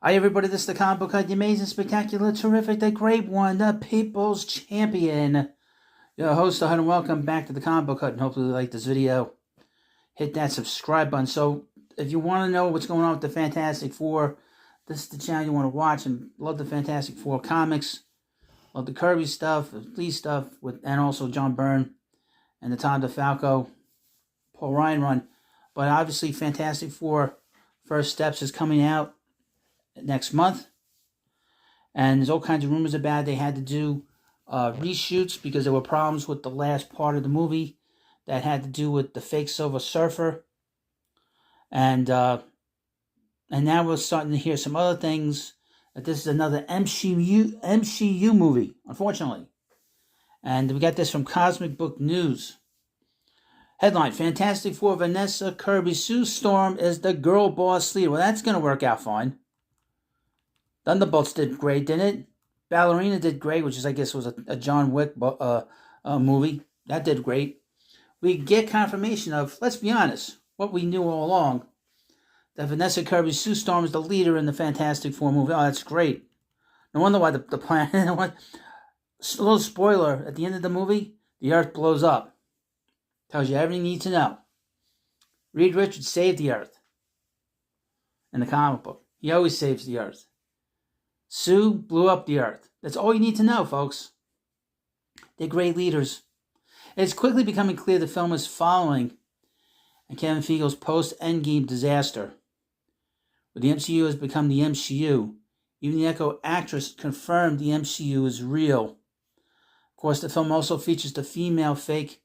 Hi everybody, this is the Comic Book Hut, the amazing, spectacular, terrific, the great one, the People's Champion. Your host, the Hut, and welcome back to the Comic Book Hut, and hopefully you like this video. Hit that subscribe button. So, if you want to know what's going on with the Fantastic Four, this is the channel you want to watch, and love the Fantastic Four comics, love the Kirby stuff, the Lee stuff, and also John Byrne, and the Tom DeFalco, Paul Ryan run. But obviously, Fantastic Four First Steps is coming out next month, and there's all kinds of rumors about it. They had to do reshoots because there were problems with the last part of the movie that had to do with the fake Silver Surfer, and now we're starting to hear some other things, that this is another MCU movie, unfortunately. And we got this from Cosmic Book News. Headline: Fantastic Four Vanessa Kirby Sue Storm is the girl boss leader. Well, that's going to work out fine. Thunderbolts did great, didn't it? Ballerina did great, which is, I guess, was a John Wick movie. That did great. We get confirmation of, let's be honest, what we knew all along, that Vanessa Kirby Sue Storm is the leader in the Fantastic Four movie. Oh, that's great. No wonder why the planet... A little spoiler, at the end of the movie, the Earth blows up. Tells you everything you need to know. Reed Richards saved the Earth in the comic book. He always saves the Earth. Sue blew up the Earth. That's all you need to know, folks. They're great leaders. It's quickly becoming clear the film is following Kevin Feigel's post-Endgame disaster, where the MCU has become the MCU. Even the Echo actress confirmed the MCU is real. Of course, the film also features the female fake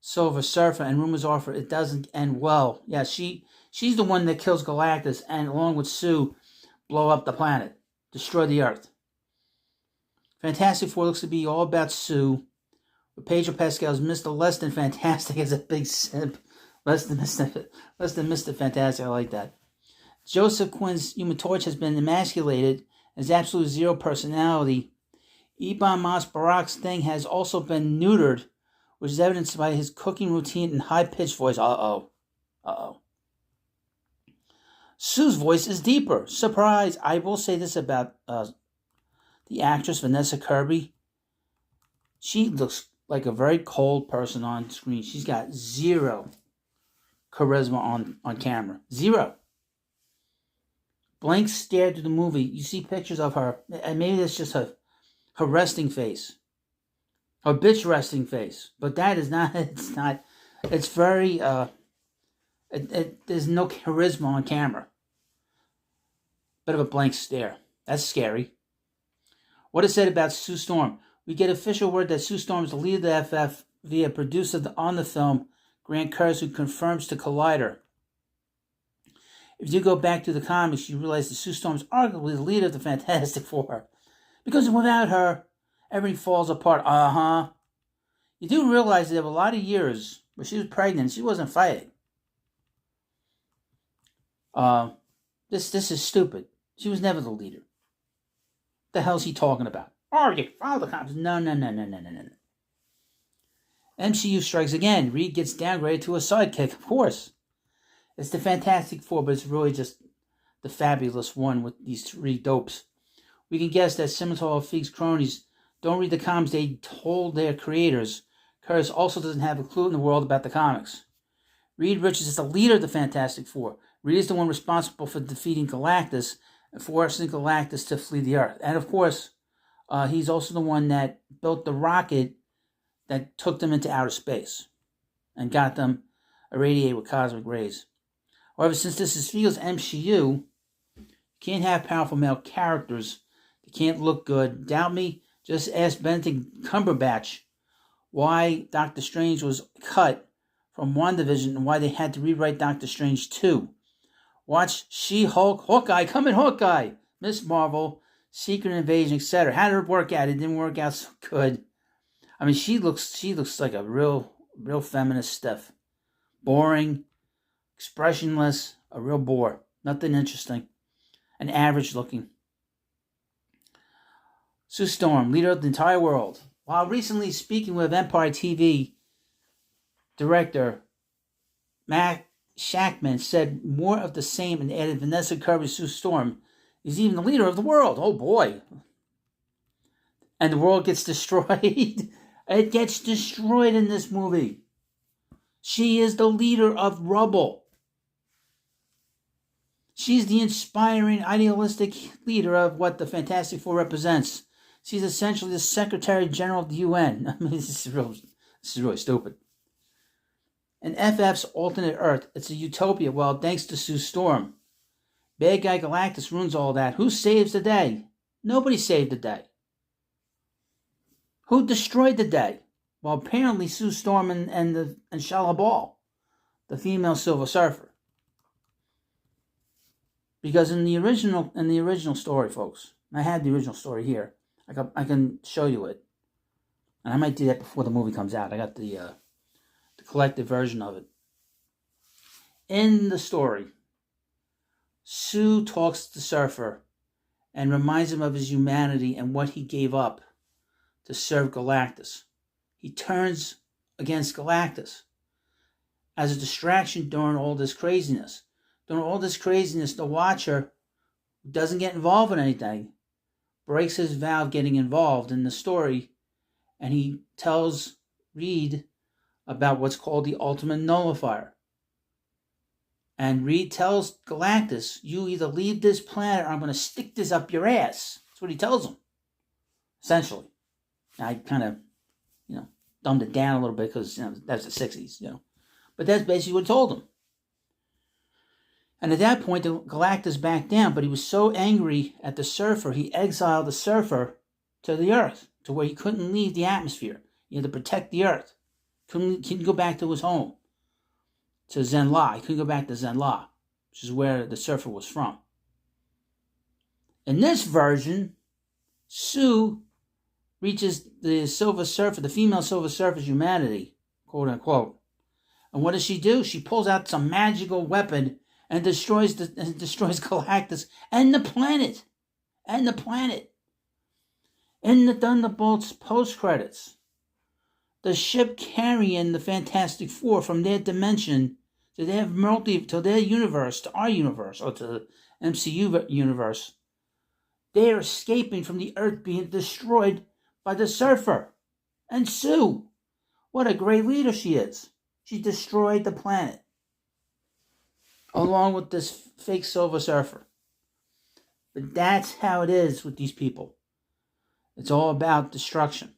Silver Surfer, and rumors are it doesn't end well. Yeah, she's the one that kills Galactus, and along with Sue, blow up the planet. Destroy the Earth. Fantastic Four looks to be all about Sue, with Pedro Pascal's Mr. Less Than Fantastic as a big simp. Less than Mr. Fantastic, I like that. Joseph Quinn's Human Torch has been emasculated and has absolutely zero personality. Ebon Moss-Barack's Thing has also been neutered, which is evidenced by his cooking routine and high-pitched voice. Uh-oh. Sue's voice is deeper. Surprise! I will say this about the actress Vanessa Kirby. She looks like a very cold person on screen. She's got zero charisma on camera. Zero. Blank stare to the movie. You see pictures of her, and maybe that's just her resting face. Her bitch resting face. But that is not, it's very, there's no charisma on camera. Bit of a blank stare. That's scary. What is said about Sue Storm? We get official word that Sue Storm is the leader of the FF via producer on the film, Grant Curtis, who confirms to Collider. If you go back to the comics, you realize that Sue Storm is arguably the leader of the Fantastic Four. Because without her, everything falls apart. You do realize that there were a lot of years where she was pregnant and she wasn't fighting. This is stupid. She was never the leader. What the hell is he talking about? Oh, you follow the cops. No. MCU strikes again. Reed gets downgraded to a sidekick, of course. It's the Fantastic Four, but it's really just the Fabulous One with these three dopes. We can guess that Scimitar of Feig's cronies don't read the comics they told their creators. Curtis also doesn't have a clue in the world about the comics. Reed Richards is the leader of the Fantastic Four. Reed is the one responsible for defeating Galactus and forcing Galactus to flee the Earth. And of course, he's also the one that built the rocket that took them into outer space and got them irradiated with cosmic rays. However, since this is Feigel's MCU, you can't have powerful male characters. They can't look good. Doubt me? Just ask Benedict Cumberbatch why Doctor Strange was cut from WandaVision and why they had to rewrite Doctor Strange 2. Watch She-Hulk, Hawkeye, come in Hawkeye, Miss Marvel, Secret Invasion, etc. How did it work out? It didn't work out so good. I mean, she looks like a real feminist stuff. Boring, expressionless, a real bore. Nothing interesting. And average looking. Sue Storm, leader of the entire world. While recently speaking with Empire TV director Matt Shakman said more of the same and added Vanessa Kirby Sue Storm He's even the leader of the world. Oh boy. And the world gets destroyed. It gets destroyed in this movie. She is the leader of rubble. She's the inspiring, idealistic leader of what the Fantastic Four represents. She's essentially the Secretary General of the UN. I mean, this is really stupid. In FF's alternate Earth, it's a utopia. Well, thanks to Sue Storm. Bad guy Galactus ruins all that. Who saves the day? Nobody saved the day. Who destroyed the day? Well, apparently Sue Storm and Shala Ball, the female Silver Surfer. Because in the original story, folks, I had the original story here. I can show you it, and I might do that before the movie comes out. I got the collected version of it. In the story, Sue talks to Surfer and reminds him of his humanity and what he gave up to serve Galactus. He turns against Galactus as a distraction during all this craziness. During all this craziness, the Watcher, who doesn't get involved in anything, breaks his vow of getting involved in the story, and he tells Reed about what's called the Ultimate Nullifier. And Reed tells Galactus, you either leave this planet or I'm going to stick this up your ass. That's what he tells him, essentially. I kind of, dumbed it down a little bit because, that's the 60s, But that's basically what he told him. And at that point, the Galactus backed down, but he was so angry at the Surfer, he exiled the Surfer to the Earth, to where he couldn't leave the atmosphere. He had to protect the Earth. Couldn't go back to his home, to Zenn-La. He couldn't go back to Zenn-La, which is where the Surfer was from. In this version, Sue reaches the Silver Surfer, the female Silver Surfer's humanity, quote unquote. And what does she do? She pulls out some magical weapon and destroys Galactus and the planet. In the Thunderbolts post-credits, the ship carrying the Fantastic Four from their dimension to their universe, to our universe, or to the MCU universe, they are escaping from the Earth being destroyed by the Surfer and Sue. What a great leader she is. She destroyed the planet, along with this fake Silver Surfer. But that's how it is with these people. It's all about destruction.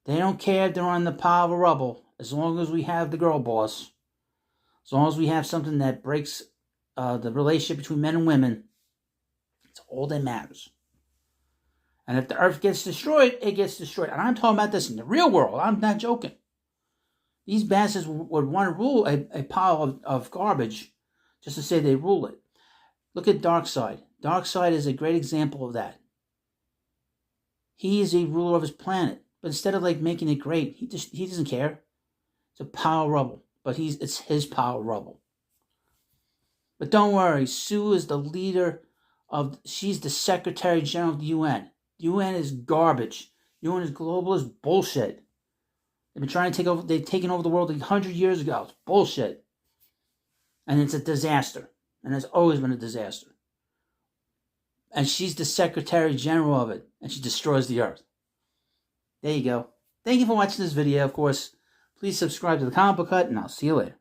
They don't care if they're on the pile of rubble, as long as we have the girl boss. As long as we have something that breaks the relationship between men and women, it's all that matters. And if the Earth gets destroyed, it gets destroyed. And I'm talking about this in the real world. I'm not joking. These bastards would want to rule a pile of garbage just to say they rule it. Look at Darkseid. Darkseid is a great example of that. He is a ruler of his planet. But instead of making it great, he doesn't care. It's a pile of rubble. But it's his pile of rubble. But don't worry, Sue is the leader she's the Secretary General of the UN. The UN is garbage. The UN is globalist bullshit. They've been trying to take over, they've taken over the world 100 years ago. It's bullshit. And it's a disaster. And it's always been a disaster. And she's the Secretary General of it. And she destroys the Earth. There you go. Thank you for watching this video. Of course, please subscribe to the Comic Book Hut, and I'll see you later.